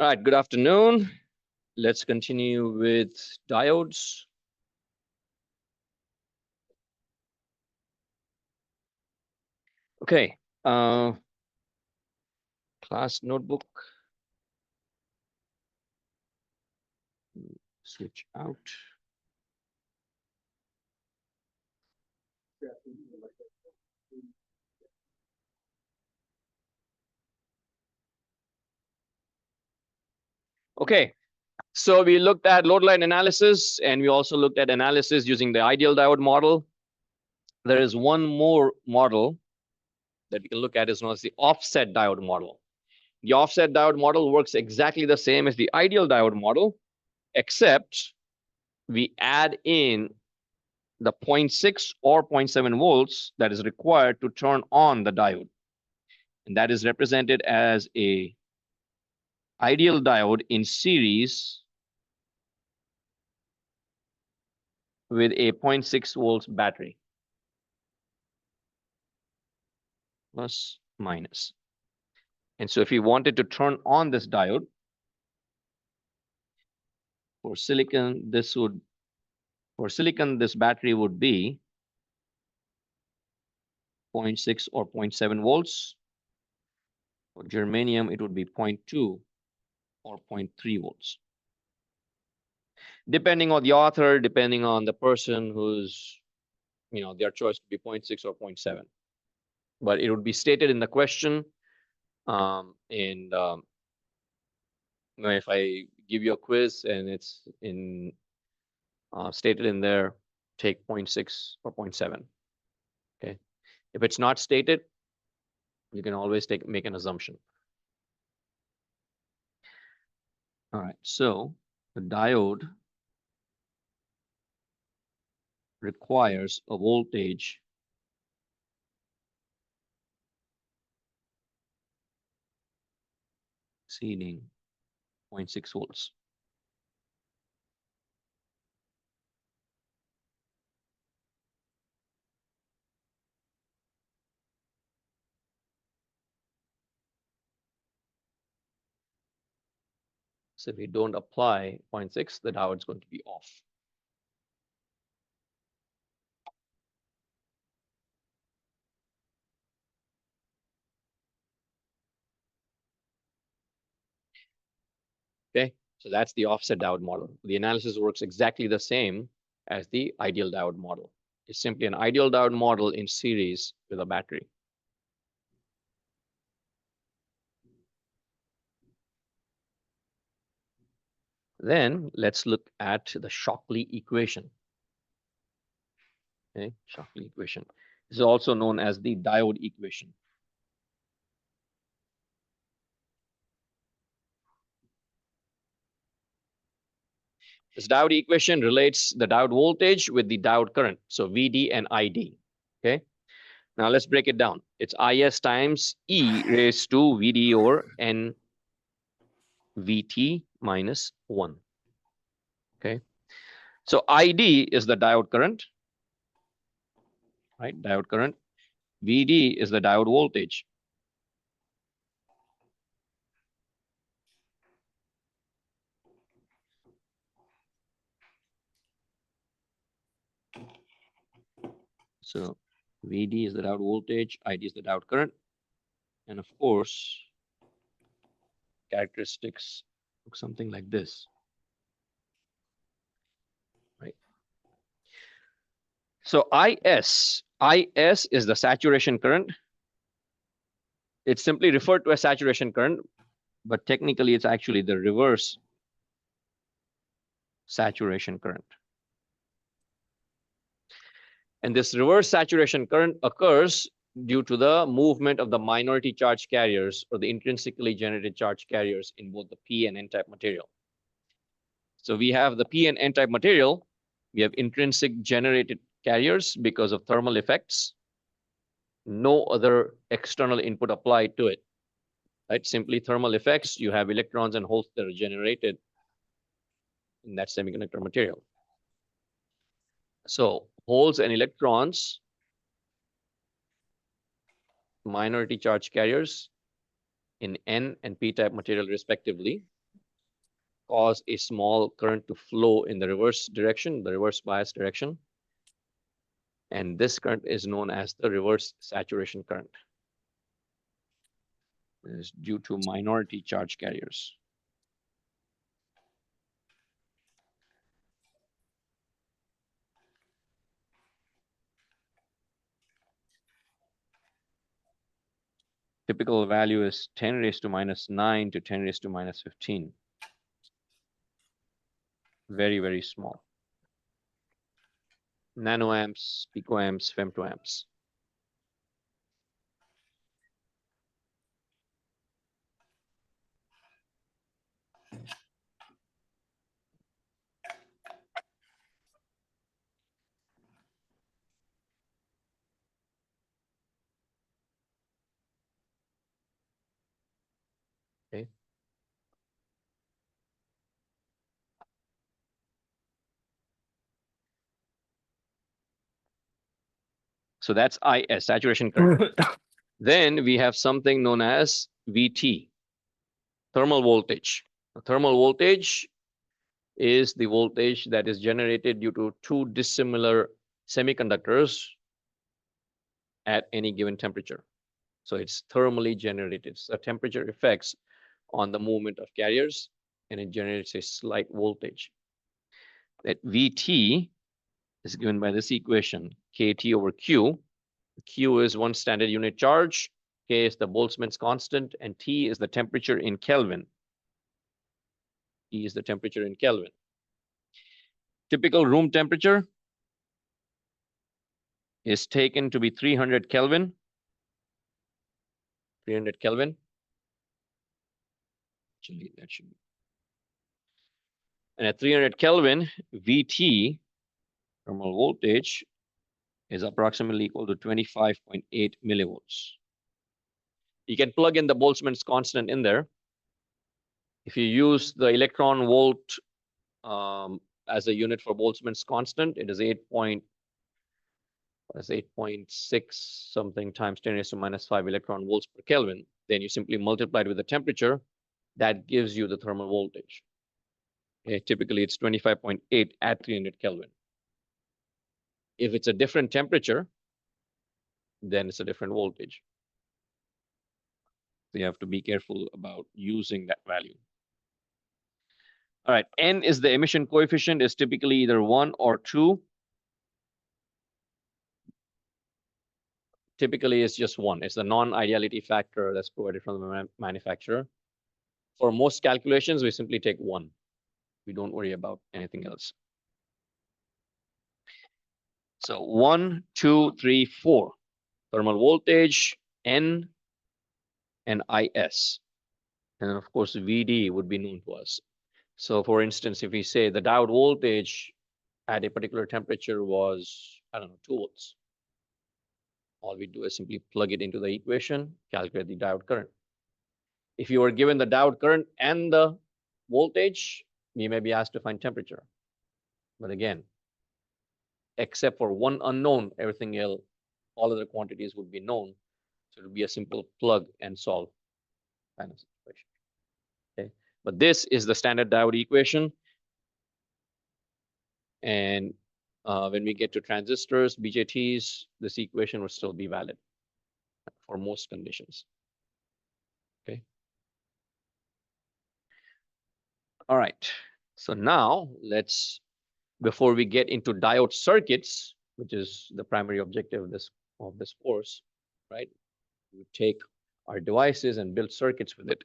All right, good afternoon. Let's continue with diodes. Okay, class notebook. Switch out. Okay, so we looked at load line analysis, and we also looked at analysis using the ideal diode model. There is one more model that we can look at, is known as the offset diode model. The offset diode model works exactly the same as the ideal diode model, except we add in the 0.6 or 0.7 volts that is required to turn on the diode. And that is represented as a ideal diode in series with a 0.6 volts battery, plus minus. And so if you wanted to turn on this diode, for silicon, this battery would be 0.6 or 0.7 volts. For germanium, it would be 0.2 or 0.3 volts. Depending on the author, depending on the person who's, their choice could be 0.6 or 0.7. But it would be stated in the question. If I give you a quiz and it's stated in there, take 0.6 or 0.7. Okay. If it's not stated, you can always make an assumption. All right. So the diode requires a voltage exceeding 0.6 volts. So if you don't apply 0.6, the diode is going to be off. Okay, so that's the offset diode model. The analysis works exactly the same as the ideal diode model. It's simply an ideal diode model in series with a battery. Then let's look at the Shockley equation. Okay, Shockley equation. This is also known as the diode equation. This diode equation relates the diode voltage with the diode current. So VD and ID. Okay. Now let's break it down. It's IS times E raised to VD over N VT minus 1. Okay. So ID is the diode current. Right, diode current. VD is the diode voltage. So VD is the diode voltage, ID is the diode current. And of course, characteristics look something like this. Right. So IS is the saturation current. It's simply referred to as saturation current, but technically it's actually the reverse saturation current. And this reverse saturation current occurs due to the movement of the minority charge carriers or the intrinsically generated charge carriers in both the P and N-type material. So we have the P and N-type material. We have intrinsic generated carriers because of thermal effects. No other external input applied to it. Right? Simply thermal effects. You have electrons and holes that are generated in that semiconductor material. So holes and electrons, minority charge carriers in N and P-type material respectively, cause a small current to flow in the reverse direction, the reverse bias direction. And this current is known as the reverse saturation current. It is due to minority charge carriers. Typical value is 10 raised to minus 9 to 10 raised to minus 15. Very, very small. Nanoamps, picoamps, femtoamps. Okay. So that's IS, saturation current. Then we have something known as VT, thermal voltage. Thermal voltage is the voltage that is generated due to two dissimilar semiconductors at any given temperature. So it's thermally generated. So temperature effects on the movement of carriers, and it generates a slight voltage. That VT is given by this equation, KT over Q. Q is one standard unit charge, K is the Boltzmann's constant, and T is the temperature in Kelvin. T is the temperature in Kelvin. Typical room temperature is taken to be 300 Kelvin. 300 Kelvin. Actually, that should be. And at 300 Kelvin, VT, thermal voltage, is approximately equal to 25.8 millivolts. You can plug in the Boltzmann's constant in there. If you use the electron volt as a unit for Boltzmann's constant, it is 8.6 something times 10 raised to minus 5 electron volts per Kelvin. Then you simply multiply it with the temperature. That gives you the thermal voltage. Okay, typically it's 25.8 at 300 Kelvin. If it's a different temperature, then it's a different voltage. So you have to be careful about using that value. All right, N is the emission coefficient, is typically either 1 or 2. Typically, it's just 1. It's the non-ideality factor that's provided from the manufacturer. For most calculations, we simply take 1. We don't worry about anything else. So 1, 2, 3, 4. Thermal voltage, N, and IS. And of course, VD would be known to us. So for instance, if we say the diode voltage at a particular temperature was, I don't know, 2 volts. All we do is simply plug it into the equation, calculate the diode current. If you were given the diode current and the voltage, you may be asked to find temperature. But again, except for one unknown, everything else, all other quantities would be known. So it would be a simple plug and solve kind of situation. Okay, but this is the standard diode equation. And when we get to transistors, BJTs, this equation would still be valid for most conditions. Okay. All right. So now let's, before we get into diode circuits, which is the primary objective of this course, right? We take our devices and build circuits with it.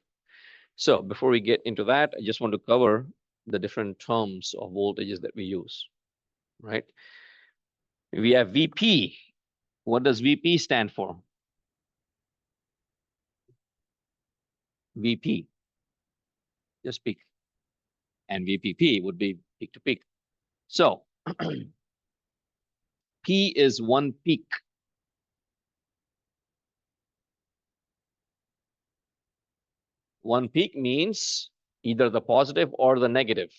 So before we get into that, I just want to cover the different terms of voltages that we use, right? We have VP. What does VP stand for? VP, just peak. And VPP would be peak to peak. So P is one peak. One peak means either the positive or the negative.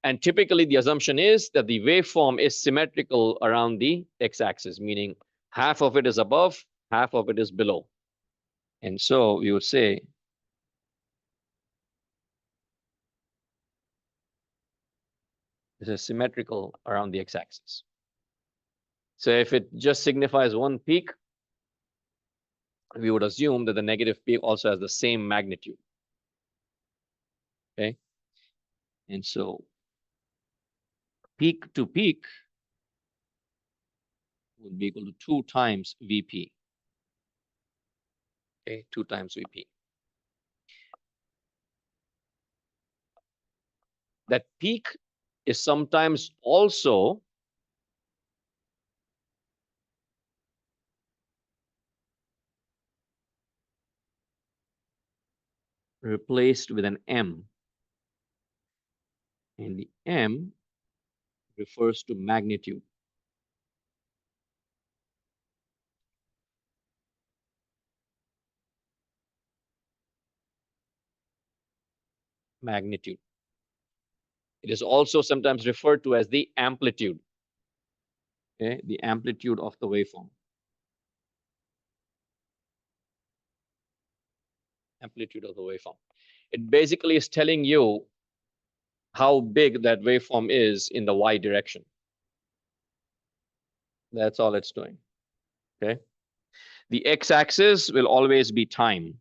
And typically the assumption is that the waveform is symmetrical around the x-axis, meaning half of it is above, half of it is below. And so we would say This is symmetrical around the x-axis. So if it just signifies one peak, we would assume that the negative peak also has the same magnitude. Okay. And so peak to peak would be equal to 2 times Vp. Okay, 2 times Vp. That peak is sometimes also replaced with an M. And the M refers to magnitude. Magnitude. It is also sometimes referred to as the amplitude. Okay, the amplitude of the waveform. Amplitude of the waveform. It basically is telling you how big that waveform is in the y direction. That's all it's doing. Okay. The x-axis will always be time.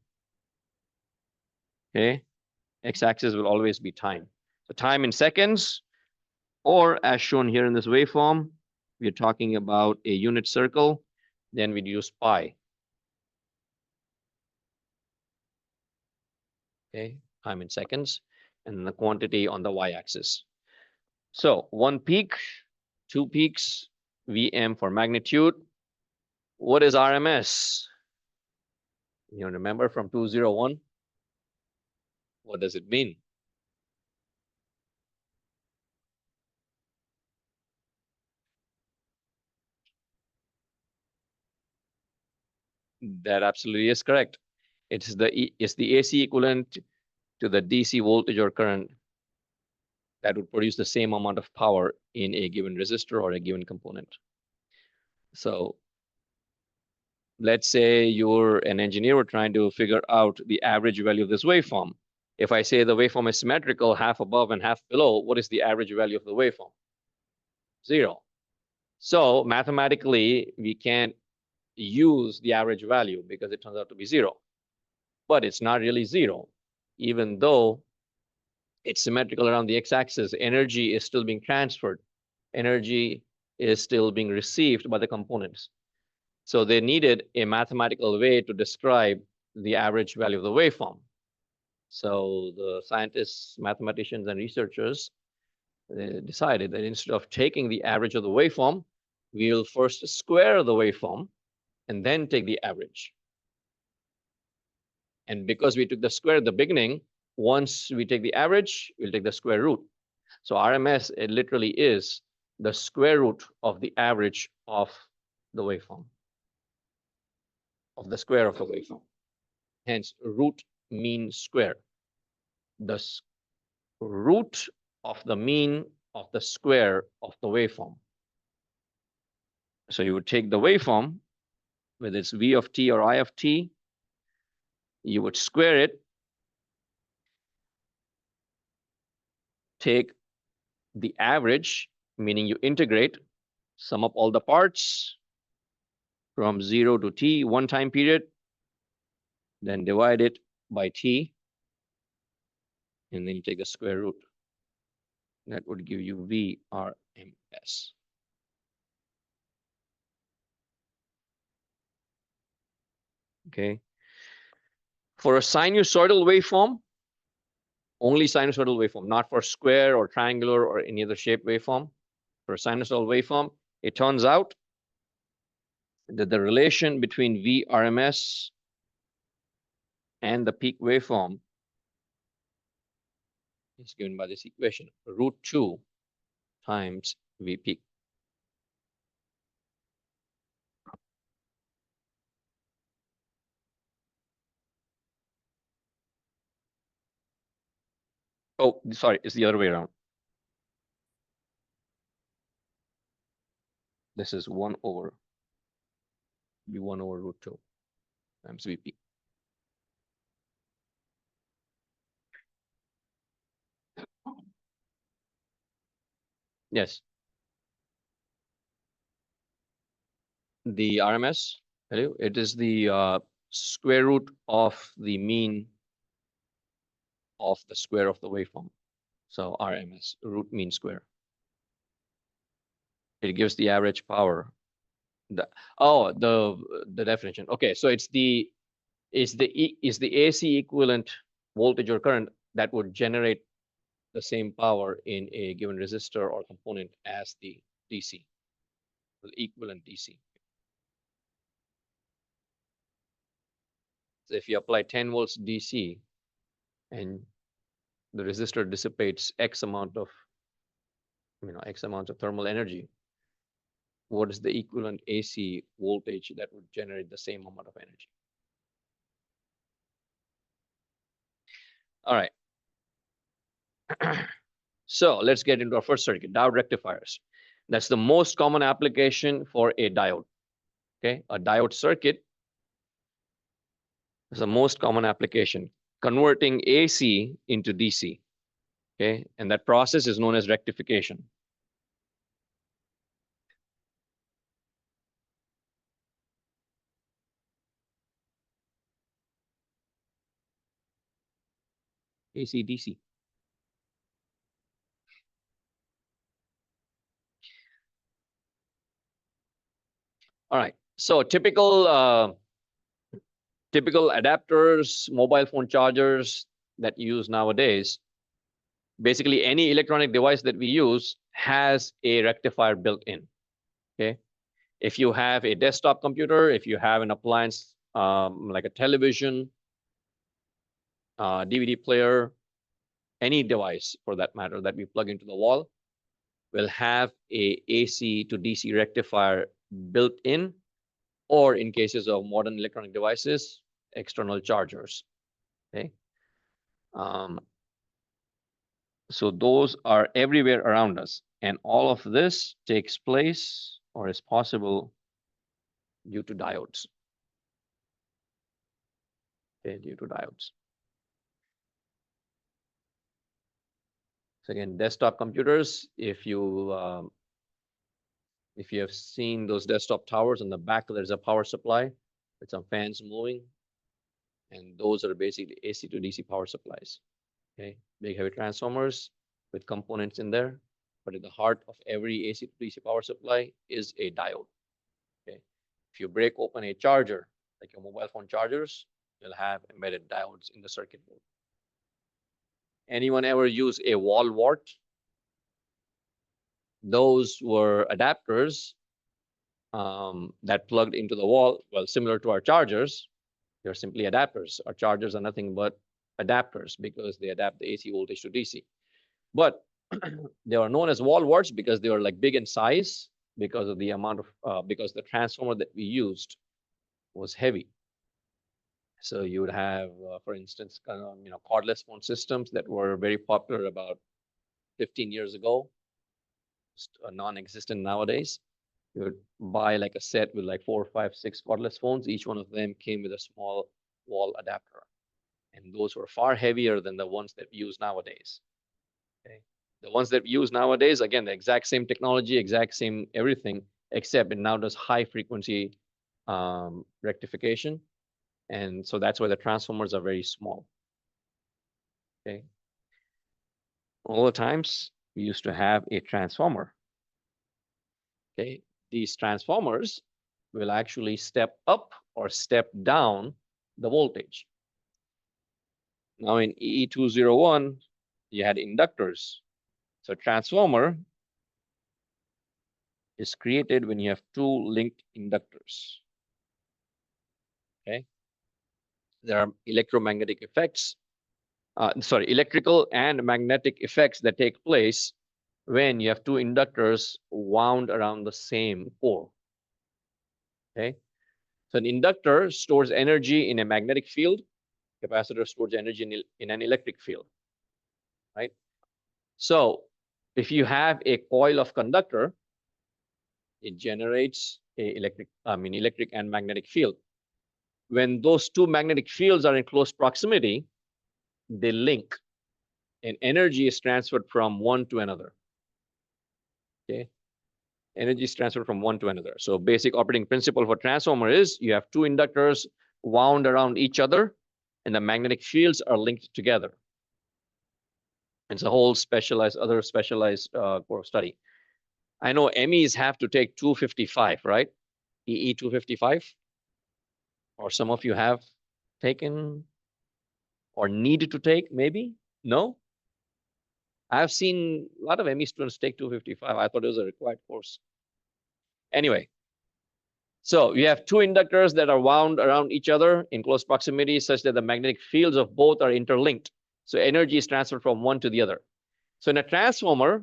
Okay. X-axis will always be time. So time in seconds, or as shown here in this waveform, we're talking about a unit circle, then we'd use pi. Okay, time in seconds, and the quantity on the y-axis. So one peak, two peaks, Vm for magnitude. What is RMS? You remember from 201? What does it mean? That absolutely is correct. It's the AC equivalent to the DC voltage or current that would produce the same amount of power in a given resistor or a given component. So let's say you're an engineer trying to figure out the average value of this waveform. If I say the waveform is symmetrical, half above and half below, what is the average value of the waveform? 0. So mathematically, we can't use the average value because it turns out to be 0. But it's not really 0. Even though it's symmetrical around the x-axis, energy is still being transferred. Energy is still being received by the components. So they needed a mathematical way to describe the average value of the waveform. So the scientists, mathematicians, and researchers decided that instead of taking the average of the waveform, we'll first square the waveform and then take the average. And because we took the square at the beginning, once we take the average, we'll take the square root. So RMS, it literally is the square root of the average of the waveform, of the square of the waveform. Hence, root mean square. The root of the mean of the square of the waveform. So you would take the waveform, whether it's V of t or I of t, you would square it, take the average, meaning you integrate, sum up all the parts from 0 to t, one time period, then divide it by t, and then you take the square root. That would give you VRMS. Okay. For a sinusoidal waveform, only sinusoidal waveform, not for square or triangular or any other shape waveform. For a sinusoidal waveform, it turns out that the relation between VRMS and the peak waveform is given by this equation, √2 times V peak. Oh, sorry, it's the other way around. This is 1 over √2 times V peak. Yes. The RMS, hello, it is the square root of the mean of the square of the waveform. So RMS, root mean square. It gives the average power. The definition. Okay, so it's the AC equivalent voltage or current that would generate the same power in a given resistor or component as the DC, the equivalent DC. So if you apply 10 volts DC and the resistor dissipates X amount of, X amount of thermal energy, what is the equivalent AC voltage that would generate the same amount of energy? All right. So let's get into our first circuit, diode rectifiers. That's the most common application for a diode. Okay, a diode circuit is the most common application, converting AC into DC. Okay, and that process is known as rectification. AC DC. All right. So typical adapters, mobile phone chargers that you use nowadays, basically any electronic device that we use has a rectifier built in. Okay. If you have a desktop computer, if you have an appliance like a television, DVD player, any device for that matter that we plug into the wall will have a AC to DC rectifier built in, or in cases of modern electronic devices, external chargers. Okay. So those are everywhere around us. And all of this takes place or is possible due to diodes. Okay, due to diodes. So again, desktop computers, if you have seen those desktop towers, on the back there's a power supply with some fans moving, and those are basically AC to DC power supplies. Okay, big heavy transformers with components in there, but at the heart of every AC to DC power supply is a diode. Okay, if you break open a charger, like your mobile phone chargers, you'll have embedded diodes in the circuit board. Anyone ever use a wall wart? Those were adapters that plugged into the wall. Well, similar to our chargers, they're simply adapters. Our chargers are nothing but adapters because they adapt the AC voltage to DC. But they are known as wall warts because they were like big in size because of the amount of because the transformer that we used was heavy. So you would have, for instance, cordless phone systems that were very popular about 15 years ago, non-existent nowadays. You would buy like a set with like 4, 5, 6 cordless phones. Each one of them came with a small wall adapter, and those were far heavier than the ones that we use nowadays. Okay, the ones that we use nowadays, again, the exact same technology, exact same everything, except it now does high frequency rectification. And so that's why the transformers are very small. Okay. All the times we used to have a transformer. Okay. These transformers will actually step up or step down the voltage. Now in EE201, you had inductors. So transformer is created when you have 2 linked inductors. Okay. There are electromagnetic effects, electrical and magnetic effects that take place when you have 2 inductors wound around the same core. Okay. So an inductor stores energy in a magnetic field. Capacitor stores energy in an electric field. Right. So if you have a coil of conductor, it generates a electric and magnetic field. When those 2 magnetic fields are in close proximity, they link, and energy is transferred from one to another. Okay. Energy is transferred from one to another. So basic operating principle for transformer is you have two inductors wound around each other, and the magnetic fields are linked together. It's a whole specialized, other specialized course study. I know MEs have to take 255, right? EE 255, or some of you have taken or needed to take, maybe? No? I've seen a lot of ME students take 255. I thought it was a required course. Anyway, so you have two inductors that are wound around each other in close proximity such that the magnetic fields of both are interlinked. So energy is transferred from one to the other. So in a transformer,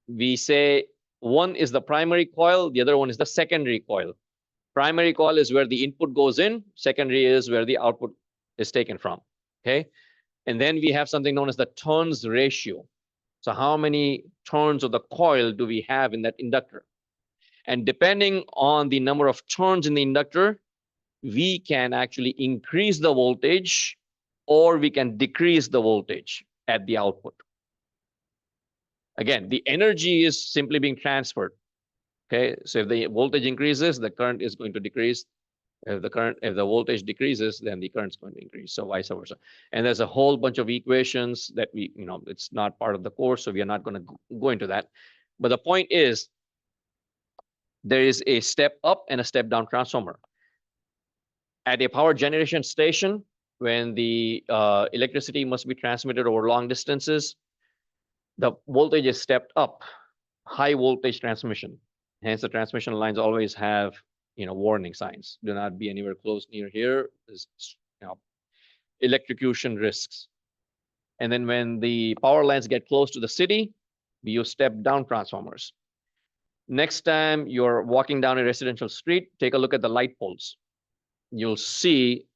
we say one is the primary coil, the other one is the secondary coil. Primary coil is where the input goes in, secondary is where the output is taken from. Okay. And then we have something known as the turns ratio. So how many turns of the coil do we have in that inductor? And depending on the number of turns in the inductor, we can actually increase the voltage or we can decrease the voltage at the output. Again, the energy is simply being transferred. Okay, so if the voltage increases, the current is going to decrease. If the voltage decreases, then the current is going to increase. So vice versa. And there's a whole bunch of equations that it's not part of the course, so we are not going to go into that. But the point is, there is a step up and a step down transformer. At a power generation station, when the electricity must be transmitted over long distances, the voltage is stepped up, high voltage transmission. Hence, the transmission lines always have warning signs. Do not be anywhere close near here. There's electrocution risks. And then when the power lines get close to the city, we use step down transformers. Next time you're walking down a residential street, take a look at the light poles. You'll see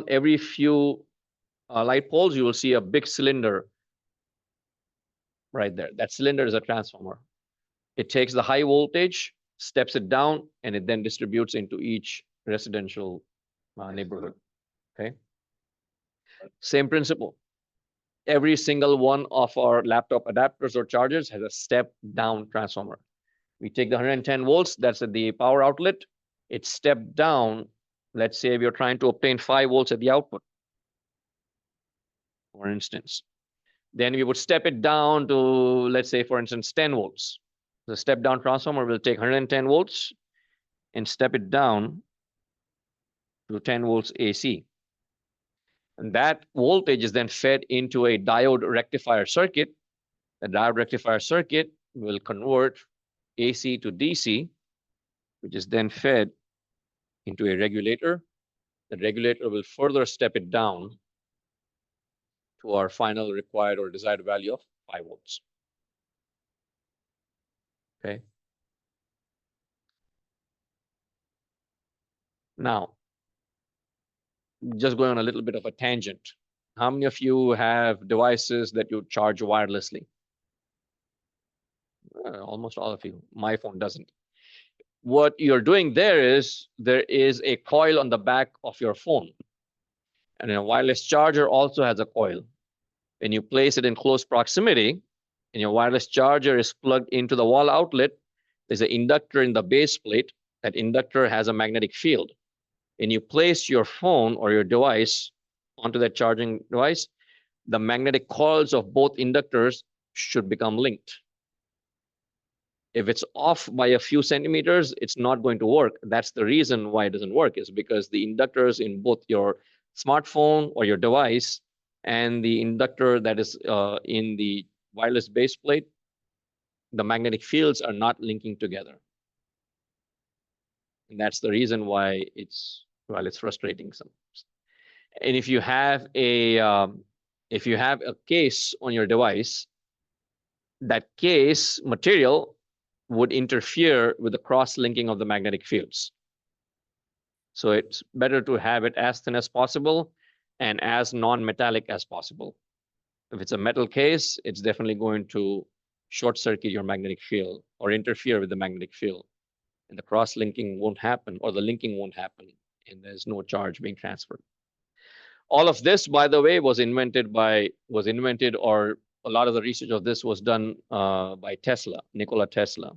every few light poles, you will see a big cylinder right there. That cylinder is a transformer. It takes the high voltage, steps it down, and it then distributes into each residential neighborhood. Okay. Same principle. Every single one of our laptop adapters or chargers has a step down transformer. We take the 110 volts, that's at the power outlet. It's stepped down. Let's say we are trying to obtain 5 volts at the output, for instance. Then we would step it down to, let's say, for instance, 10 volts. The step down transformer will take 110 volts and step it down to 10 volts AC. And that voltage is then fed into a diode rectifier circuit. The diode rectifier circuit will convert AC to DC, which is then fed into a regulator. The regulator will further step it down to our final required or desired value of 5 volts. Okay. Now, just going on a little bit of a tangent. How many of you have devices that you charge wirelessly? Almost all of you. My phone doesn't. What you're doing there is a coil on the back of your phone. And a wireless charger also has a coil. When you place it in close proximity, and your wireless charger is plugged into the wall outlet, there's an inductor in the base plate. That inductor has a magnetic field. When you place your phone or your device onto that charging device, the magnetic coils of both inductors should become linked. If it's off by a few centimeters, it's not going to work. That's the reason why it doesn't work, is because the inductors in both your smartphone or your device and the inductor that is in the wireless base plate, the magnetic fields are not linking together. And that's the reason why it's frustrating sometimes. And if you have a case on your device, that case material would interfere with the cross-linking of the magnetic fields. So it's better to have it as thin as possible and as non-metallic as possible. If it's a metal case, it's definitely going to short circuit your magnetic field or interfere with the magnetic field. And the cross-linking won't happen, or the linking won't happen, and there's no charge being transferred. All of this, by the way, was invented, or a lot of the research of this was done by Nikola Tesla.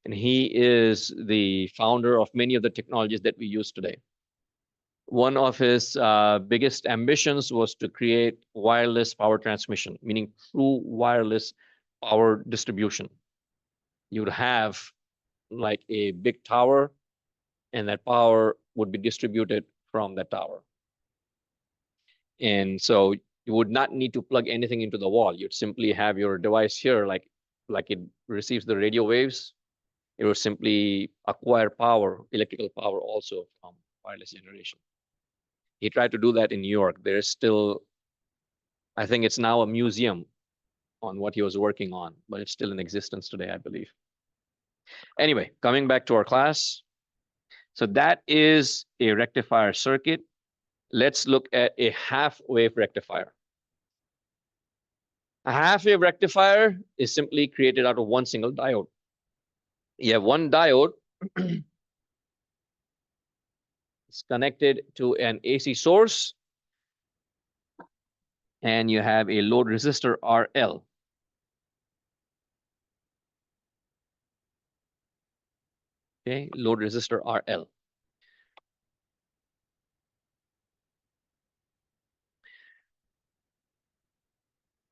And he is the founder of many of the technologies that we use today. One of his biggest ambitions was to create wireless power transmission, meaning true wireless power distribution. You would have like a big tower, and that power would be distributed from that tower. And so you would not need to plug anything into the wall. You'd simply have your device here, like it receives the radio waves. It will simply acquire power, electrical power also from wireless generation. He tried to do that in New York. There is still, I think it's now a museum on what he was working on, but it's still in existence today, I believe. Anyway, coming back to our class. So that is a rectifier circuit. Let's look at a half-wave rectifier. A half-wave rectifier is simply created out of one single diode. You have one diode. It's connected to an AC source, and you have a load resistor RL. Okay, load resistor RL.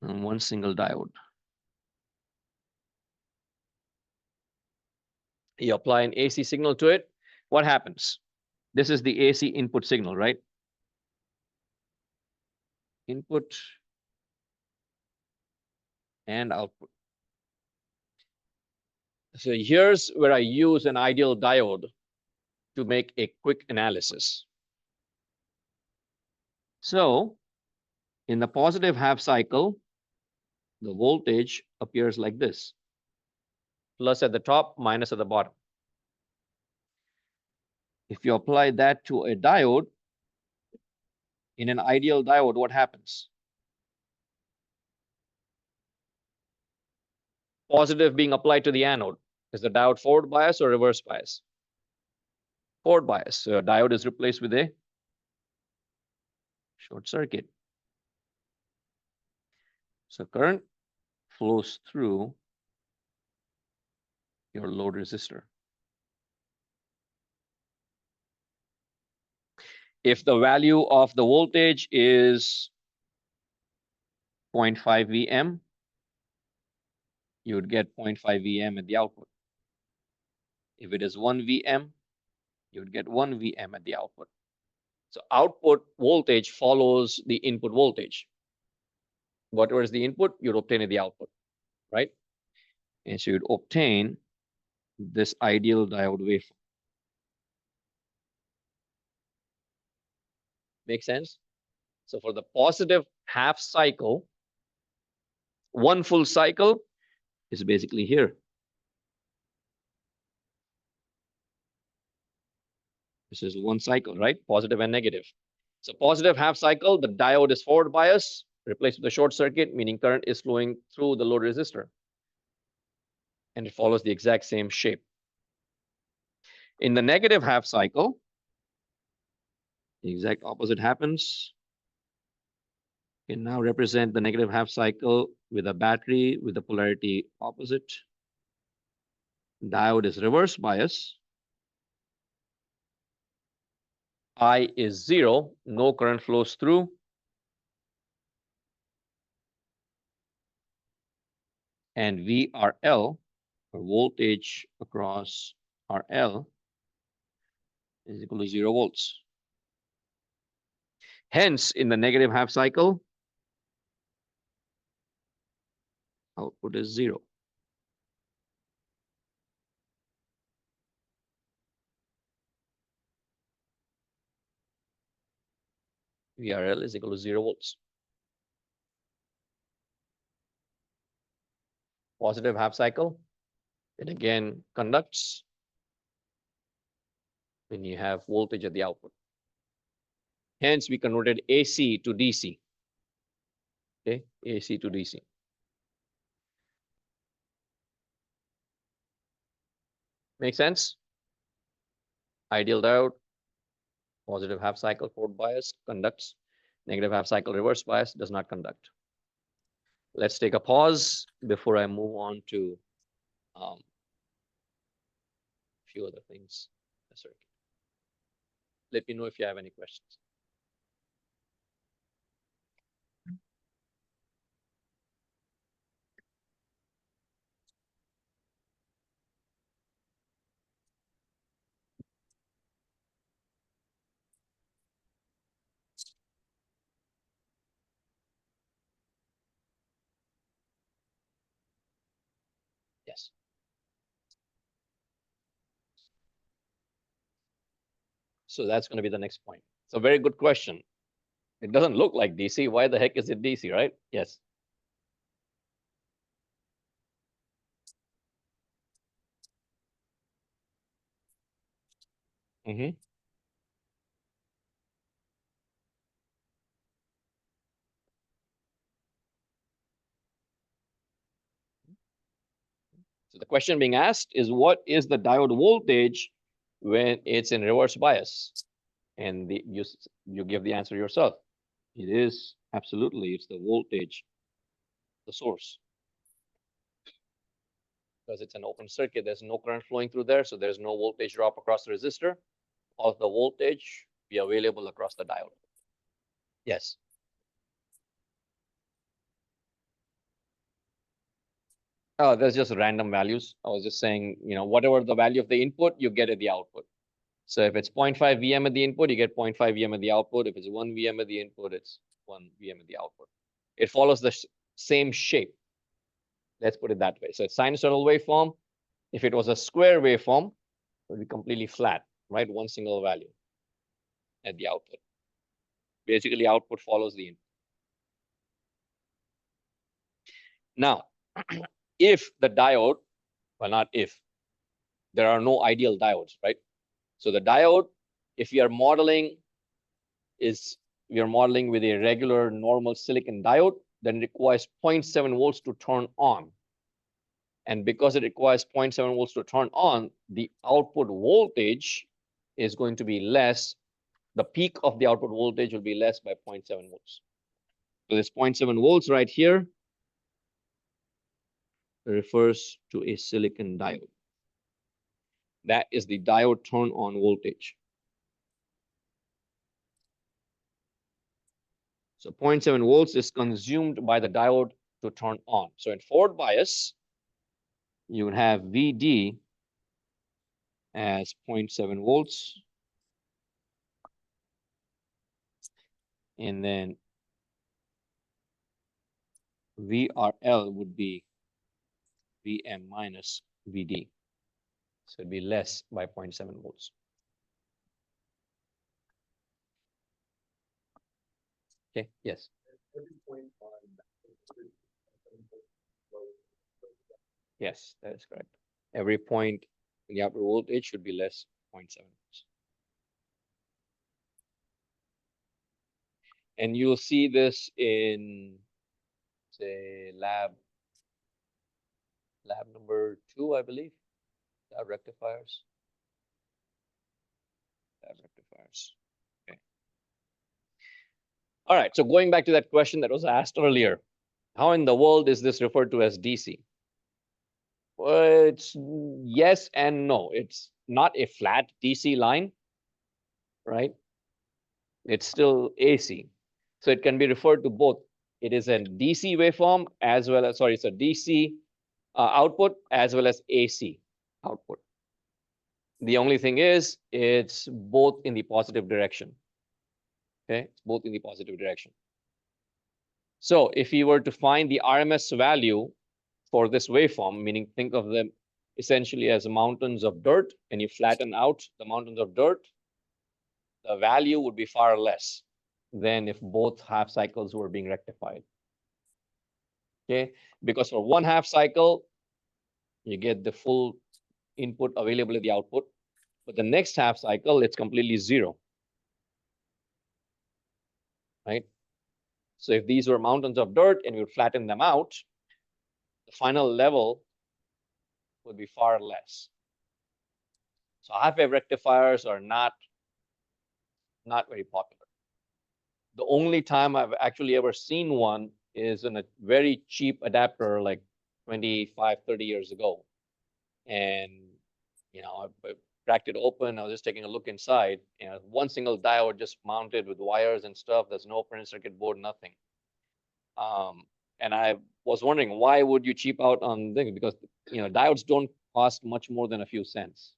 And one single diode. You apply an AC signal to it. What happens? This is the AC input signal, right? Input and output. So here's where I use an ideal diode to make a quick analysis. So in the positive half cycle, the voltage appears like this. Plus at the top, minus at the bottom. If you apply that to a diode, in an ideal diode, what happens? Positive being applied to the anode. Is the diode forward bias or reverse bias? Forward bias. So a diode is replaced with a short circuit. So current flows through your load resistor. If the value of the voltage is 0.5 Vm, you would get 0.5 Vm at the output. If it is 1 Vm, you would get 1 Vm at the output. So output voltage follows the input voltage. Whatever is the input, you'd obtain at the output, right? And so you'd obtain this ideal diode waveform. Make sense? So for the positive half cycle, one full cycle is basically here. This is one cycle, right? Positive and negative. So positive half cycle, the diode is forward bias, replaced with a short circuit, meaning current is flowing through the load resistor. And it follows the exact same shape. In the negative half cycle, the exact opposite happens. You can now represent the negative half cycle with a battery with the polarity opposite. Diode is reverse bias. I is 0, no current flows through. And VRL, or voltage across RL, is equal to 0 volts. Hence, in the negative half cycle, output is 0. VRL is equal to 0 volts. Positive half cycle, it again conducts when you have voltage at the output. Hence, we converted AC to DC. Okay, AC to DC. Make sense? Ideal diode, positive half cycle, forward bias, conducts. Negative half cycle, reverse bias, does not conduct. Let's take a pause before I move on to few other things. Circuit. Let me know if you have any questions. Yes. So that's going to be the next point. It's a very good question. It doesn't look like DC. Why the heck is it DC, right? Yes. Mm-hmm. So the question being asked is, what is the diode voltage when it's in reverse bias? And you give the answer yourself. It is absolutely, it's the voltage, the source. Because it's an open circuit, there's no current flowing through there, so there's no voltage drop across the resistor. All of the voltage be available across the diode. Yes. Oh, there's just random values. I was just saying, whatever the value of the input, you get at the output. So if it's 0.5 VM at the input, you get 0.5 VM at the output. If it's 1 VM at the input, it's 1 VM at the output. It follows the same shape. Let's put it that way. So it's sinusoidal waveform. If it was a square waveform, it would be completely flat, right? One single value at the output. Basically, output follows the input. Now, if the diode, well, not if, there are no ideal diodes, right? So the diode, if we are modeling with a regular normal silicon diode, then it requires 0.7 volts to turn on. And because it requires 0.7 volts to turn on, the output voltage is going to be less. The peak of the output voltage will be less by 0.7 volts. So this 0.7 volts right here refers to a silicon diode. That is the diode turn on voltage. So 0.7 volts is consumed by the diode to turn on. So in forward bias, you would have VD as 0.7 volts. And then VRL would be VM minus VD. So it'd be less by 0.7 volts. Okay, yes. Yes, that is correct. Every point in the output voltage should be less 0.7 volts. And you'll see this in, say, lab number 2, I believe. Lab rectifiers. Okay. All right, so going back to that question that was asked earlier, how in the world is this referred to as DC? Well, it's yes and no. It's not a flat DC line, right? It's still AC. So it can be referred to both. It is a DC waveform as well as, sorry, it's a DC output as well as AC output. The only thing is, it's both in the positive direction. Okay, it's both in the positive direction. So if you were to find the RMS value for this waveform, meaning think of them essentially as mountains of dirt, and you flatten out the mountains of dirt, the value would be far less than if both half cycles were being rectified. Okay, because for one half cycle, you get the full input available at the output, but the next half cycle, it's completely zero, right? So if these were mountains of dirt and you flatten them out, the final level would be far less. So half-wave rectifiers are not very popular. The only time I've actually ever seen one is in a very cheap adapter like 25, 30 years ago. And I cracked it open. I was just taking a look inside. One single diode just mounted with wires and stuff. There's no printed circuit board, nothing. And I was wondering, why would you cheap out on things? Because diodes don't cost much more than a few cents,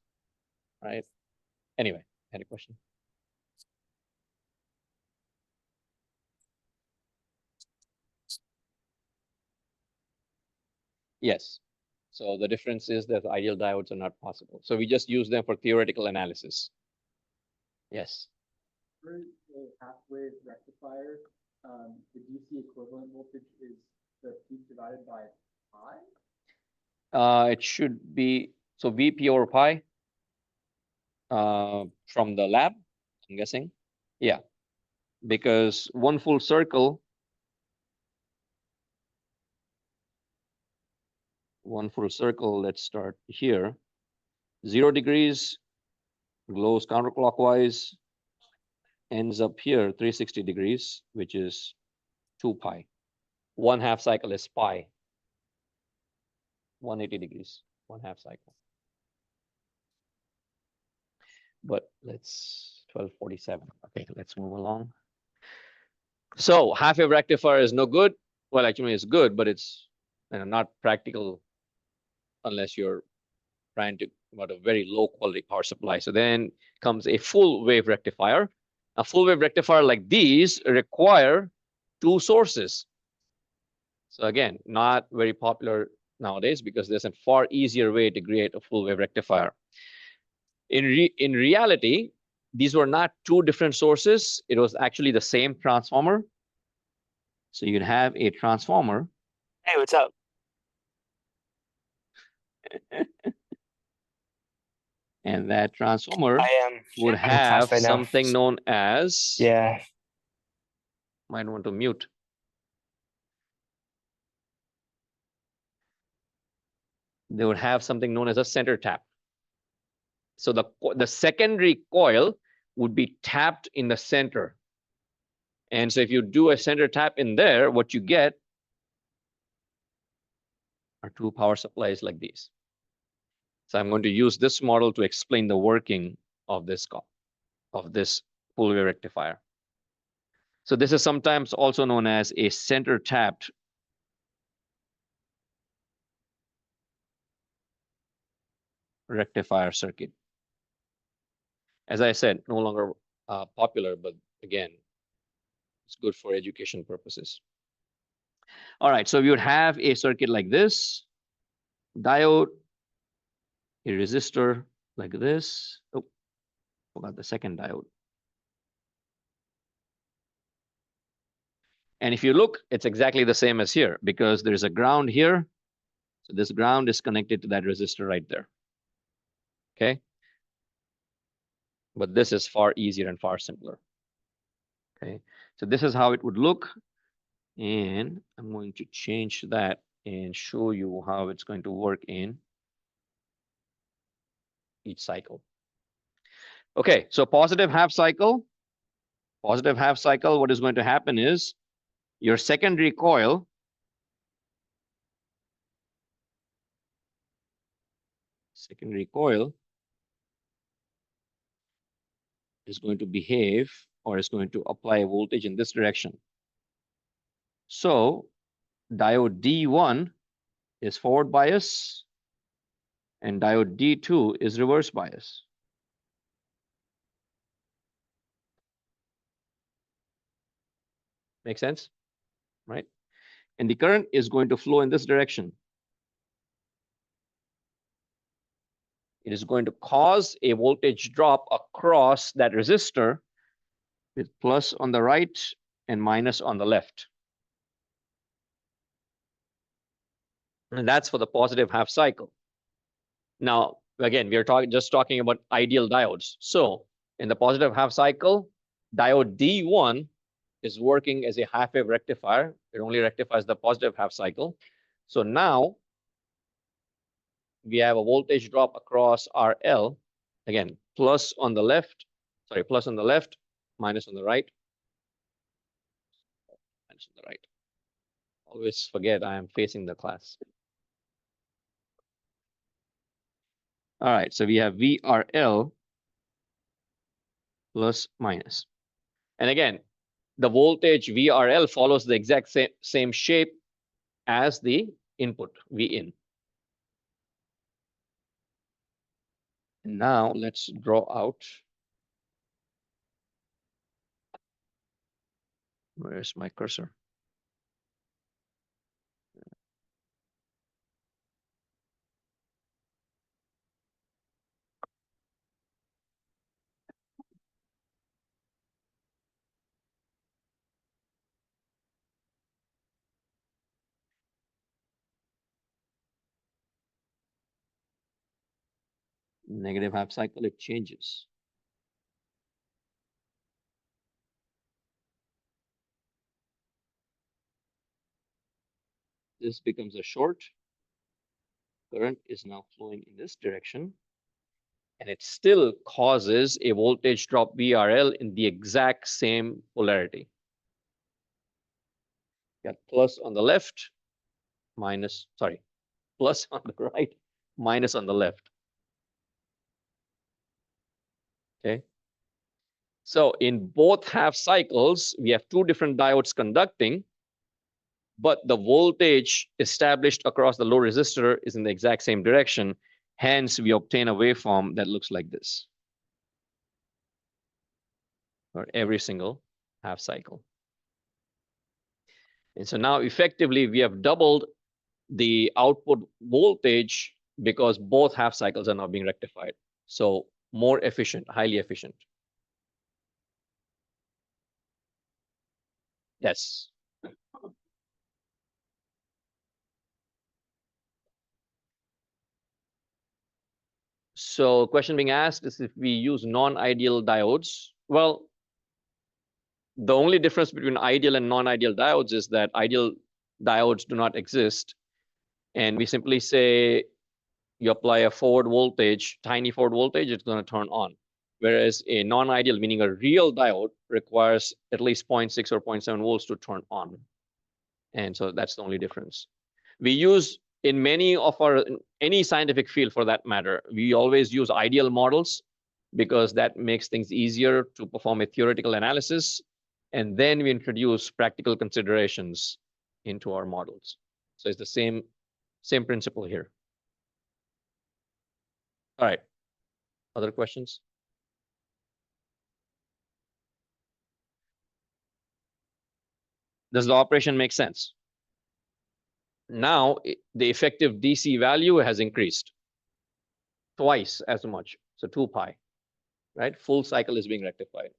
right? Anyway, had a question? Yes. So the difference is that ideal diodes are not possible. So we just use them for theoretical analysis. Yes. For a half-wave rectifier, the DC equivalent voltage is the peak divided by pi? It should be, so VP over pi from the lab, I'm guessing. Yeah, because one full circle, let's start here. 0 degrees, glows counterclockwise, ends up here 360 degrees, which is 2 pi. 1/2 cycle is pi. 180 degrees, 1/2 cycle. But let's 1247. Okay, let's move along. So half-wave rectifier is no good. Well, actually, it's good, but it's not practical unless you're trying to about a very low quality power supply. So then comes a full wave rectifier. A full wave rectifier like these require 2 sources. So again, not very popular nowadays because there's a far easier way to create a full wave rectifier. In reality, these were not 2 different sources. It was actually the same transformer. So you'd have a transformer. Hey, what's up? And that transformer would I'm have right something known as, yeah. Might want to mute. They would have something known as a center tap. So the secondary coil would be tapped in the center. And so if you do a center tap in there, what you get are 2 power supplies like these. So I'm going to use this model to explain the working of this full wave rectifier. So this is sometimes also known as a center tapped rectifier circuit. As I said, no longer popular, but again, it's good for education purposes. All right, so we would have a circuit like this, diode, a resistor like this. Oh, forgot the second diode. And if you look, it's exactly the same as here because there's a ground here. So this ground is connected to that resistor right there. Okay. But this is far easier and far simpler. Okay. So this is how it would look. And I'm going to change that and show you how it's going to work in each cycle. Okay, so positive half cycle. Positive half cycle, what is going to happen is your secondary coil is going to behave or is going to apply a voltage in this direction. So diode D1 is forward bias and diode D2 is reverse bias. Make sense? Right? And the current is going to flow in this direction. It is going to cause a voltage drop across that resistor with plus on the right and minus on the left. And that's for the positive half cycle. Now, again, we are just talking about ideal diodes. So in the positive half cycle, diode D1 is working as a half-wave rectifier. It only rectifies the positive half cycle. So now we have a voltage drop across RL. Again, plus on the left, minus on the right. Minus on the right. Always forget I am facing the class. All right, so we have VRL plus minus. And again, the voltage VRL follows the exact same shape as the input Vin. And now let's draw out. Where's my cursor? Negative half cycle, it changes. This becomes a short. Current is now flowing in this direction. And it still causes a voltage drop VRL in the exact same polarity. Got plus on the left, minus, sorry, plus on the right, minus on the left. Okay. So in both half cycles, we have two different diodes conducting, but the voltage established across the low resistor is in the exact same direction. Hence, we obtain a waveform that looks like this for every single half cycle. And so now effectively, we have doubled the output voltage because both half cycles are now being rectified. So more efficient, highly efficient. Yes. So question being asked is if we use non-ideal diodes. Well, the only difference between ideal and non-ideal diodes is that ideal diodes do not exist. And we simply say you apply a forward voltage, tiny forward voltage, it's going to turn on. Whereas a non-ideal, meaning a real diode, requires at least 0.6 or 0.7 volts to turn on. And so that's the only difference. We use in many of our, any scientific field for that matter, we always use ideal models because that makes things easier to perform a theoretical analysis. And then we introduce practical considerations into our models. So it's the same principle here. All right. Other questions? Does the operation make sense? Now the effective DC value has increased twice as much. So 2 pi, right? Full cycle is being rectified.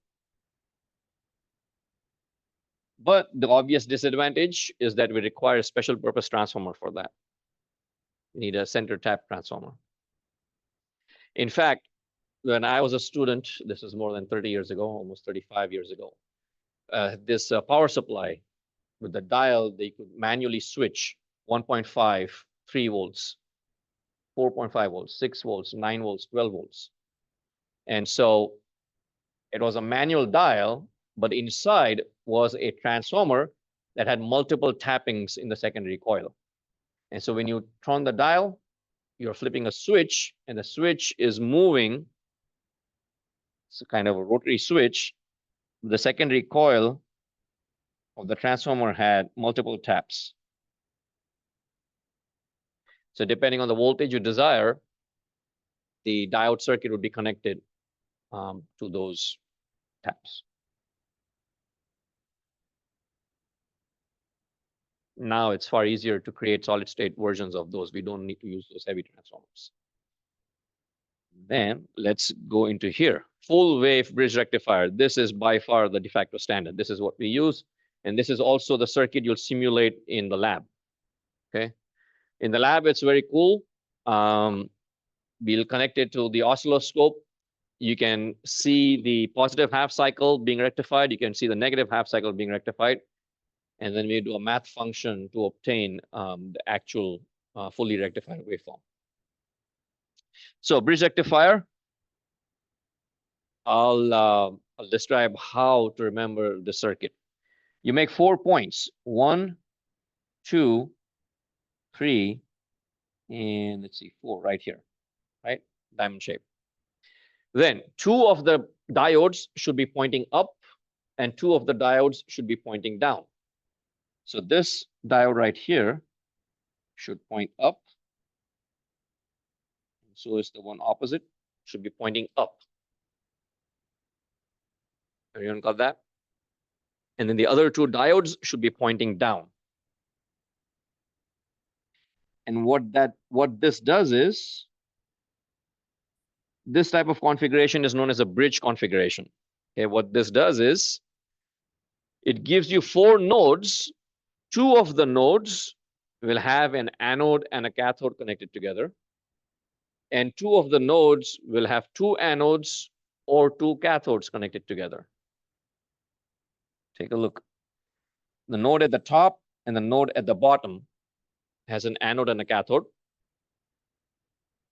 But the obvious disadvantage is that we require a special purpose transformer for that. We need a center tap transformer. In fact, when I was a student, this is more than 30 years ago, almost 35 years ago, this power supply with the dial, they could manually switch 1.5, 3 volts, 4.5 volts, 6 volts, 9 volts, 12 volts. And so it was a manual dial, but inside was a transformer that had multiple tappings in the secondary coil. And so when you turn the dial, you're flipping a switch, and the switch is moving. It's kind of a rotary switch. The secondary coil of the transformer had multiple taps. So depending on the voltage you desire, the diode circuit would be connected to those taps. Now it's far easier to create solid state versions of those. We don't need to use those heavy transformers. Then let's go into here. Full wave bridge rectifier. This is by far the de facto standard. This is what we use. And this is also the circuit you'll simulate in the lab. Okay. In the lab, it's very cool. We'll connect it to the oscilloscope. You can see the positive half cycle being rectified. You can see the negative half cycle being rectified. And then we do a math function to obtain the actual fully rectified waveform. So bridge rectifier, I'll describe how to remember the circuit. You make 4 points, 1, 2, 3, and let's see, 4 right here, right? diamond shape. Then 2 of the diodes should be pointing up and 2 of the diodes should be pointing down. So this diode right here should point up. So is the one opposite, should be pointing up. Everyone got that? And then the other 2 diodes should be pointing down. And what this does is, this type of configuration is known as a bridge configuration. Okay, what this does is, it gives you 4 nodes. 2 of the nodes will have an anode and a cathode connected together. And 2 of the nodes will have 2 anodes or 2 cathodes connected together. Take a look. The node at the top and the node at the bottom has an anode and a cathode.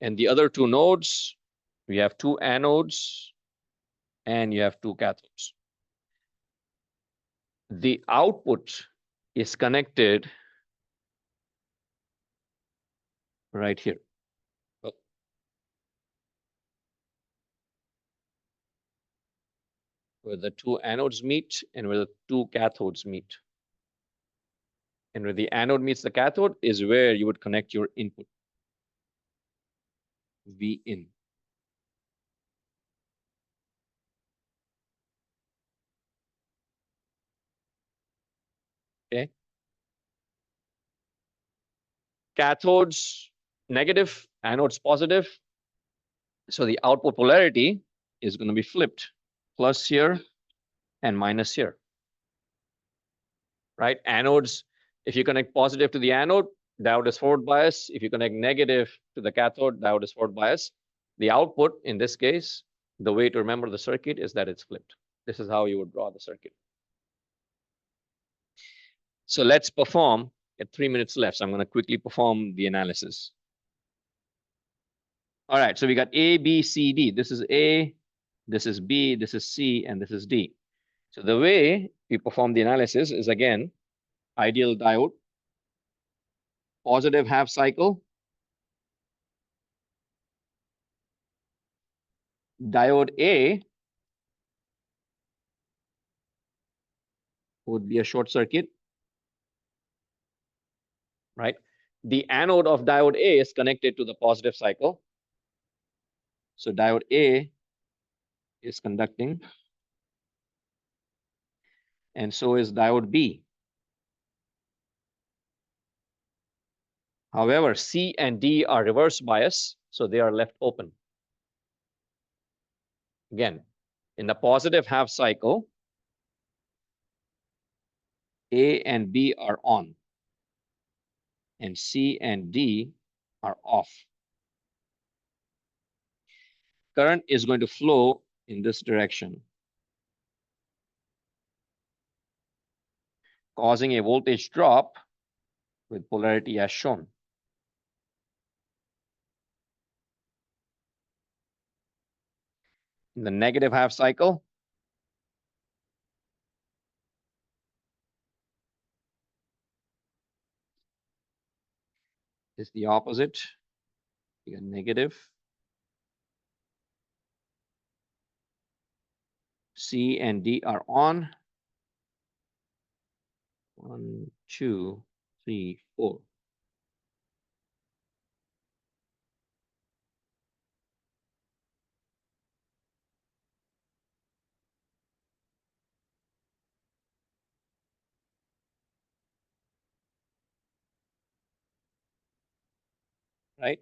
And the other 2 nodes, we have 2 anodes and you have 2 cathodes. The output is connected right here. Where the 2 anodes meet and where the 2 cathodes meet. And where the anode meets the cathode is where you would connect your input, V in. Okay. Cathodes negative, anodes positive. So the output polarity is going to be flipped, plus here and minus here. Right? Anodes, if you connect positive to the anode, diode is forward bias. If you connect negative to the cathode, diode is forward bias. The output, in this case, the way to remember the circuit is that it's flipped. This is how you would draw the circuit. So let's perform. At 3 minutes left, so I'm going to quickly perform the analysis. All right, so we got A, B, C, D. This is A, this is B, this is C, and this is D. So the way we perform the analysis is, again, ideal diode, positive half cycle, diode A would be a short circuit, right? The anode of diode A is connected to the positive cycle. So diode A is conducting, and so is diode B. However, C and D are reverse bias, so they are left open. Again, in the positive half cycle, A and B are on, and C and D are off. Current is going to flow in this direction, causing a voltage drop with polarity as shown. In the negative half cycle, is the opposite. You got negative. C and D are on. 1, 2, 3, 4. Right?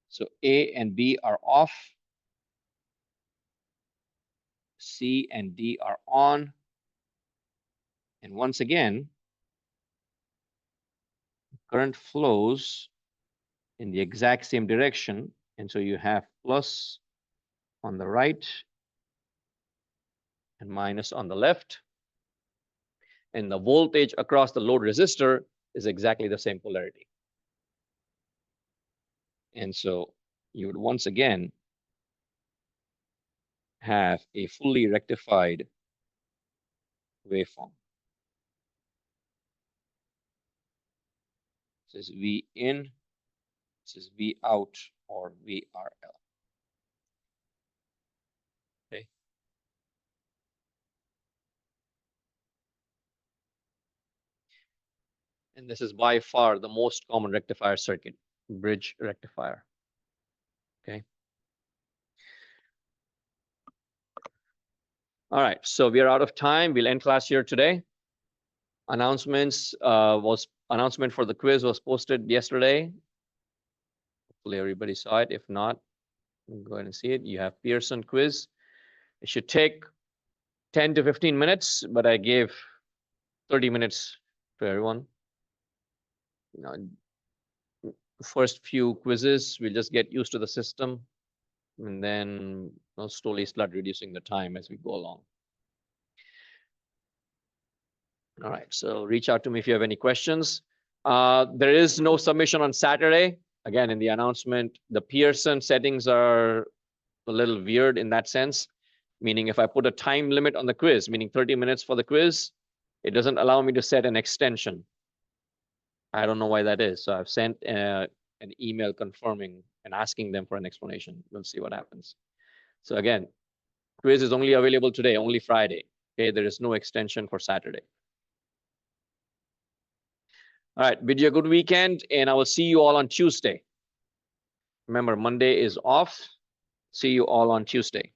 So A and B are off. C and D are on. And once again, current flows in the exact same direction. And so you have plus on the right and minus on the left. And the voltage across the load resistor is exactly the same polarity. And so you would once again have a fully rectified waveform. This is V in, this is V out, or VRL. And this is by far the most common rectifier circuit, bridge rectifier. Okay. All right, so we are out of time. We'll end class here today. Announcement for the quiz was posted yesterday. Hopefully everybody saw it. If not, go ahead and see it. You have Pearson quiz. It should take 10 to 15 minutes, but I gave 30 minutes to everyone. First few quizzes, we'll just get used to the system, and then slowly start reducing the time as we go along. All right, so reach out to me if you have any questions. There is no submission on Saturday. Again, in the announcement, the Pearson settings are a little weird in that sense, meaning if I put a time limit on the quiz, meaning 30 minutes for the quiz, it doesn't allow me to set an extension. I don't know why that is. So I've sent an email confirming and asking them for an explanation. We'll see what happens. So again, quiz is only available today, only Friday. Okay, there is no extension for Saturday. All right, bid you a good weekend, and I will see you all on Tuesday. Remember, Monday is off. See you all on Tuesday.